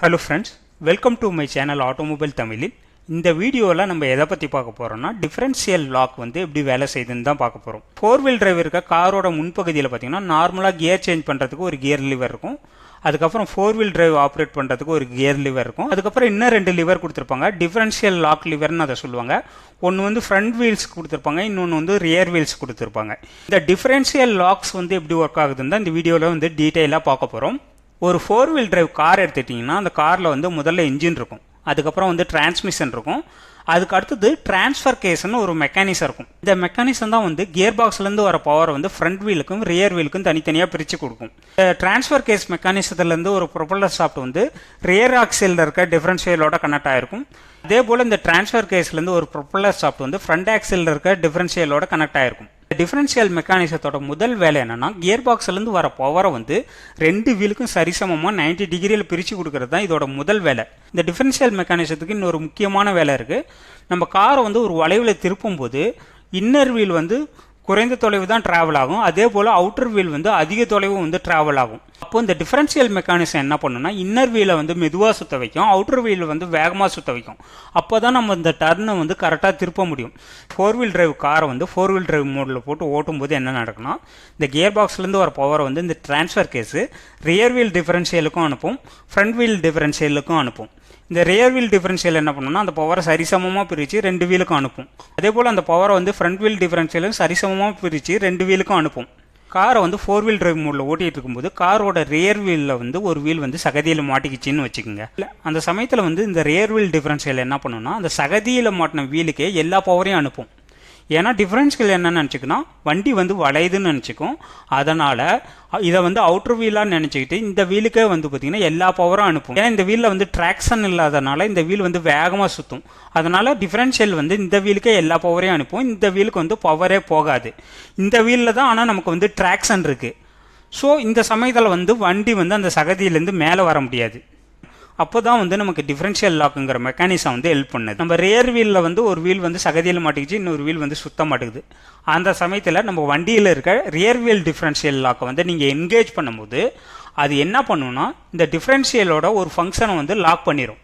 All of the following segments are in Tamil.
Hello friends, welcome to my channel Automobile தமிழில். இந்த வீடியோவில் நம்ம எதை பற்றி பார்க்க போகிறோம்னா டிஃபரன்ஷியல் லாக் வந்து எப்படி வேலை செய்யுதுன்னு தான் பார்க்க போகிறோம். 4 வீல் டிரைவ் இருக்க காரோட முன்பகுதியில் பார்த்தீங்கன்னா நார்மலாக கியர் சேஞ்ச் பண்ணுறதுக்கு ஒரு கியர் லிவர் இருக்கும். அதுக்கப்புறம் 4 வீல் டிரைவ் ஆப்ரேட் பண்ணுறதுக்கு ஒரு கியர் லிவர் இருக்கும். அதுக்கப்புறம் இன்னும் 2 லிவர் கொடுத்துருப்பாங்க. டிஃபரன்ஷியல் லாக் லிவர்னு அதை சொல்லுவாங்க. ஒன்று வந்து ஃப்ரண்ட் வீல்ஸ் கொடுத்துருப்பாங்க, இன்னொன்று வந்து ரியர் வீல்ஸ் கொடுத்துருப்பாங்க. இந்த டிஃபரன்ஷியல் லாக்ஸ் வந்து எப்படி ஒர்க் ஆகுதுன்னு தான் இந்த வீடியோவில் வந்து டீட்டெயிலாக பார்க்க போகிறோம். ஒரு 4 வீல் டிரைவ் கார் எடுத்துட்டிங்கன்னா அந்த காரில் வந்து முதல்ல இன்ஜின் இருக்கும், அதுக்கப்புறம் வந்து டிரான்ஸ்மிஷன் இருக்கும், அதுக்கு அடுத்தது டிரான்ஸ்ஃபர் கேஸ்ன்னு ஒரு மெக்கானிசம் இருக்கும். இந்த மெக்கானிசம் தான் வந்து கியர் பாக்ஸ்லேருந்து வர பவர் வந்து ஃப்ரண்ட் வீலுக்கும் ரியர் வீலுக்கும் தனித்தனியாக பிரித்து கொடுக்கும். இந்த டிரான்ஸ்ஃபர் கேஸ் மெக்கானிசத்துலேருந்து ஒரு ப்ரொப்பல்லர் ஷாஃப்ட் வந்து ரியர் ஆக்சிலில் இருக்க டிஃபரன்ஷியலோட கனெக்ட் ஆகிருக்கும். அதே போல் இந்த டிரான்ஸ்ஃபர் கேஸ்லேருந்து ஒரு ப்ரொப்பல்லர் ஷாஃப்ட் வந்து ஃப்ரண்ட் ஆக்சிலில் இருக்க டிஃபரன்ஷியலோட கனெக்ட் ஆகிருக்கும். டிஃபரன்ஷியல் மெக்கானிசத்தோட முதல் வேலை என்னன்னா கியர் பாக்ஸ்லேருந்து வர பவரை வந்து 2 வீலுக்கும் சரிசமமாக 90 டிகிரியில் பிரித்து கொடுக்கறது தான் இதோட முதல் வேலை. இந்த டிஃபரன்ஷியல் மெக்கானிசத்துக்கு இன்னொரு முக்கியமான வேலை இருக்குது. நம்ம காரை வந்து ஒரு வளைவில் திருப்பும் போது இன்னர் வீல் வந்து குறைந்த தொலைவு தான் ட்ராவல் ஆகும், அதே போல் அவுட்டர் வீல் வந்து அதிக தொலைவு வந்து ட்ராவல் ஆகும். அப்போ இந்த டிஃபரன்ஷியல் மெக்கானிசம் என்ன பண்ணுன்னா இன்னர் வீலை வந்து மெதுவாக சுற்ற வைக்கும், அவுட்டர் வீல் வந்து வேகமாக சுற்ற வைக்கும். அப்போ தான் நம்ம இந்த டர்னை வந்து கரெக்டாக திருப்ப முடியும். 4 வீல் டிரைவ் காரை வந்து 4 வீல் டிரைவ் மோடில் போட்டு ஓட்டும் போது என்ன நடக்குன்னா இந்த கியர் பாக்ஸ்லேருந்து வர பவரை வந்து இந்த டிரான்ஸ்ஃபர் கேஸு ரியர் வீல் டிஃபரன்ஷியலுக்கும் அனுப்பும், ஃப்ரண்ட் வீல் டிஃபரன்ஷியலுக்கும் அனுப்பும். இந்த ரியர் வீல் டிஃபரன்ஷியல் என்ன பண்ணுன்னா அந்த பவரை சரிசமமாக பிரித்து 2 வீலுக்கும் அனுப்பும். அதே போல் அந்த பவரை வந்து ஃப்ரண்ட் வீல் டிஃபரன்ஷியலும் சரிசமமாக பிரித்து 2 வீலுக்கும் அனுப்பும். காரை வந்து 4 வீல் டிரைவ் மோடில் ஓட்டிகிட்டு இருக்கும்போது காரோட ரியர் வீலில் வந்து ஒரு வீல் வந்து சகதியில் மாட்டிக்கிச்சின்னு வச்சுக்கோங்க. அந்த சமயத்தில் வந்து இந்த ரியர் வீல் டிஃபரன்ஷியல் என்ன பண்ணுன்னா அந்த சகதியில் மாட்டின வீலுக்கே எல்லா பவரையும் அனுப்பும். ஏன்னா டிஃபரன்ஷியல் என்னன்னு நினச்சிக்கன்னா வண்டி வந்து வளையுதுன்னு நினச்சிக்கும், அதனால் இதை வந்து அவுட்டர் வீலாக நினச்சிக்கிட்டு இந்த வீலுக்கே வந்து பார்த்திங்கன்னா எல்லா பவரும் அனுப்பும். ஏன்னா இந்த வீலில் வந்து ட்ராக்ஷன் இல்லாதனால இந்த வீல் வந்து வேகமாக சுற்றும், அதனால் டிஃபரன்ஷியல் வந்து இந்த வீலுக்கே எல்லா பவரையும் அனுப்பும், இந்த வீலுக்கு வந்து பவரே போகாது. இந்த வீலில் தான் ஆனால் நமக்கு வந்து ட்ராக்ஷன் இருக்குது. ஸோ இந்த சமயத்தில் வந்து வண்டி வந்து அந்த சகதியிலேருந்து மேலே வர முடியாது. அப்போ தான் வந்து நமக்கு டிஃபரன்ஷியல் லாக்குங்கிற மெக்கானிசம் வந்து ஹெல்ப் பண்ணுது. நம்ம ரியர் வீலில் வந்து ஒரு வீல் வந்து சகதியில் மாட்டிக்கிச்சு, இன்னொரு வீல் வந்து சுத்த மாட்டேங்குது. அந்த சமயத்தில் நம்ம வண்டியில் இருக்க ரியர் வீல் டிஃபரன்ஷியல் லாக்கை வந்து நீங்கள் என்கேஜ் பண்ணும்போது அது என்ன பண்ணுன்னா இந்த டிஃபரன்ஷியலோட ஒரு ஃபங்க்ஷனை வந்து லாக் பண்ணிடும்.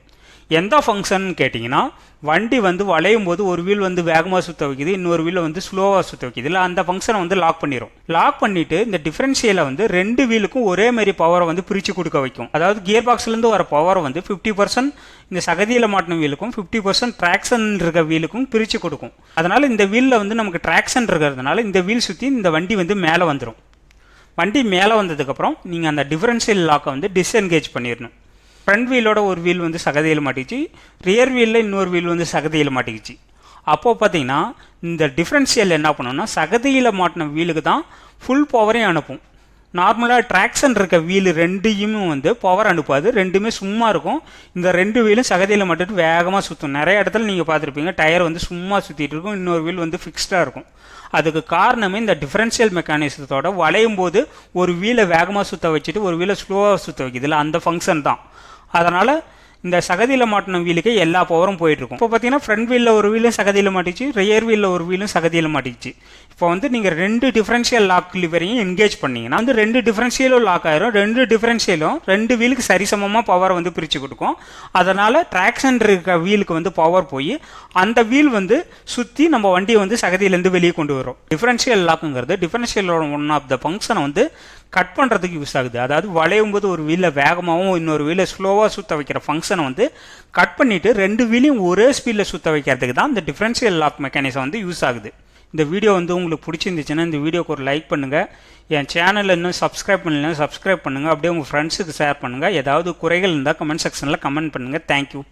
எந்த ஃபங்க்ஷன் கேட்டிங்கன்னா வண்டி வந்து வளையும் போது ஒரு வீல் வந்து வேகமாக சுற்ற வைக்குது, இன்னொரு வீலை வந்து ஸ்லோவாக சுற்ற வைக்குது, இல்லை அந்த ஃபங்க்ஷனை வந்து லாக் பண்ணிடும். லாக் பண்ணிவிட்டு இந்த டிஃபரன்ஷியலை வந்து 2 வீலுக்கும் ஒரே மாதிரி பவரை வந்து பிரித்து கொடுக்க வைக்கும். அதாவது கியர் பாக்ஸ்லேருந்து வர பவரை வந்து 50% இந்த சகதியில் மாட்டின வீலுக்கும் 50% ட்ராக்ஷன் இருக்க வீலுக்கும் பிரித்து கொடுக்கும். அதனால் இந்த வீலில் வந்து நமக்கு ட்ராக்ஷன் இருக்கிறதுனால இந்த வீல் சுற்றி இந்த வண்டி வந்து மேலே வந்துடும். வண்டி மேலே வந்ததுக்கப்புறம் நீங்கள் அந்த டிஃபரன்ஷியல் லாக்கை வந்து டிஸ்என்கேஜ் பண்ணிடணும். ஃப்ரண்ட் வீலோட ஒரு வீல் வந்து சகதியில் மாட்டிக்கிச்சு, ரியர் வீலில் இன்னொரு வீல் வந்து சகதியில் மாட்டிக்கிச்சு. அப்போது பார்த்தீங்கன்னா இந்த டிஃபரன்ஷியல் என்ன பண்ணணும்னா சகதியில் மாட்டின வீலுக்கு தான் ஃபுல் பவரையும் அனுப்பும். நார்மலாக ட்ராக்ஷன் இருக்க வீலு 2யுமே வந்து பவர் அனுப்பாது, 2மே சும்மா இருக்கும். இந்த 2 வீலும் சகதியில் மாட்டிட்டு வேகமாக சுற்றும். நிறைய இடத்துல நீங்கள் பார்த்துருப்பீங்க டயர் வந்து சும்மா சுற்றிட்டு இருக்கும், இன்னொரு வீல் வந்து ஃபிக்ஸ்டாக இருக்கும். அதுக்கு காரணமே இந்த டிஃபரன்ஷியல் மெக்கானிசத்தோட வளையும் போது ஒரு வீலை வேகமாக சுற்ற வச்சுட்டு ஒரு வீலை ஸ்லோவாக சுற்ற வைக்குதுல்ல, அந்த ஃபங்க்ஷன் தான். அதனால் இந்த சகதியில் மாட்டின வீலுக்கே எல்லா பவரும் போயிட்டுருக்கும். இப்போ பார்த்தீங்கன்னா ஃப்ரண்ட் வீலில் ஒரு வீலும் சகதியில் மாட்டிச்சு, ரியர் வீலில் ஒரு வீலும் சகதியில் மாட்டிச்சு. இப்போ வந்து நீங்கள் 2 டிஃபரன்ஷியல் லாக் லிவரையும் என்கேஜ் பண்ணிங்கன்னா வந்து 2 டிஃபரன்ஷியலும் லாக் ஆயிரும். 2 டிஃபரன்ஷியலும் 2 வீலுக்கு சரிசமமாக பவரை வந்து பிரித்து கொடுக்கும். அதனால் ட்ராக்ஷன் இருக்க வீலுக்கு வந்து பவர் போய் அந்த வீல் வந்து சுற்றி நம்ம வண்டியை வந்து சகதியிலேருந்து வெளியே கொண்டு வரும். டிஃபரன்ஷியல் லாக்குங்கிறது டிஃபரன்ஷியலோட ஒன் ஆஃப் த ஃபங்க்ஷனை வந்து கட் பண்ணுறதுக்கு யூஸ் ஆகுது. அதாவது வளையும் போது ஒரு வீலை வேகமாகவும் இன்னொரு வீலை ஸ்லோவாக சுற்ற வைக்கிற ஃபங்க்ஷனை வந்து கட் பண்ணிவிட்டு 2 வீலையும் ஒரே ஸ்பீடில் சுற்ற வைக்கிறதுக்கு தான் இந்த டிஃபரன்ஷியல் லாக் மெக்கானிசம் வந்து யூஸ் ஆகுது. இந்த வீடியோ வந்து உங்களுக்கு பிடிச்சிருந்துச்சுன்னா இந்த வீடியோக்கு ஒரு லைக் பண்ணுங்கள். என் சேனலில் இன்னும் சப்ஸ்கிரைப் பண்ணலைன்னா சப்ஸ்கிரைப் பண்ணுங்கள். அப்படியே உங்கள் ஃப்ரெண்ட்ஸுக்கு ஷேர் பண்ணுங்கள். ஏதாவது குறைகள் இருந்தால் கமெண்ட் செக்ஷனில் கமெண்ட் பண்ணுங்கள். தேங்க்யூ.